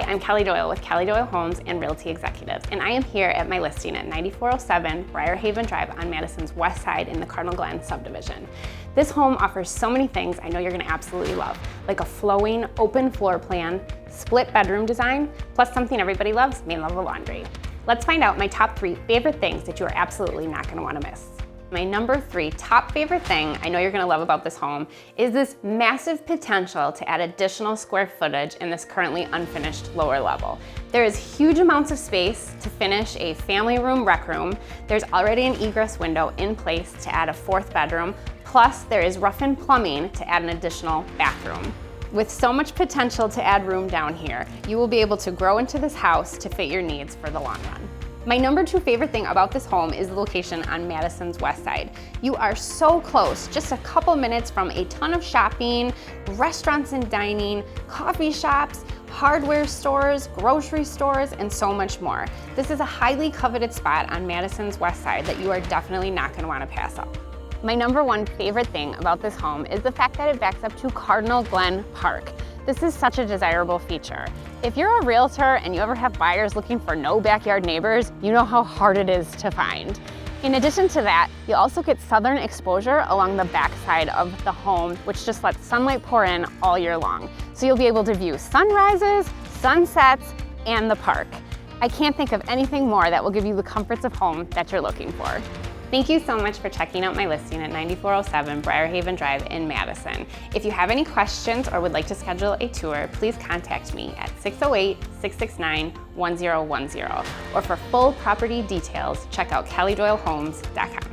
Hi, I'm Kelly Doyle with Kelly Doyle Homes and Realty Executives, and I am here at my listing at 9407 Briar Haven Drive on Madison's west side in the Cardinal Glenn subdivision. This home offers so many things I know you're going to absolutely love, like a flowing, open floor plan, split bedroom design, plus something everybody loves, main level laundry. Let's find out my top 3 favorite things that you are absolutely not going to want to miss. My number 3 top favorite thing I know you're gonna love about this home is this massive potential to add additional square footage in this currently unfinished lower level. There is huge amounts of space to finish a family room, rec room. There's already an egress window in place to add a 4th bedroom, plus there is rough-in plumbing to add an additional bathroom. With so much potential to add room down here, you will be able to grow into this house to fit your needs for the long run. My number 2 favorite thing about this home is the location on Madison's west side. You are so close, just a couple minutes from a ton of shopping, restaurants and dining, coffee shops, hardware stores, grocery stores, and so much more. This is a highly coveted spot on Madison's west side that you are definitely not going to want to pass up. My number 1 favorite thing about this home is the fact that it backs up to Cardinal Glenn Park. This is such a desirable feature. If you're a realtor and you ever have buyers looking for no backyard neighbors, you know how hard it is to find. In addition to that, you also get southern exposure along the backside of the home, which just lets sunlight pour in all year long. So you'll be able to view sunrises, sunsets, and the park. I can't think of anything more that will give you the comforts of home that you're looking for. Thank you so much for checking out my listing at 9407 Briar Haven Drive in Madison. If you have any questions or would like to schedule a tour, please contact me at 608-669-1010. Or for full property details, check out kellydoylehomes.com.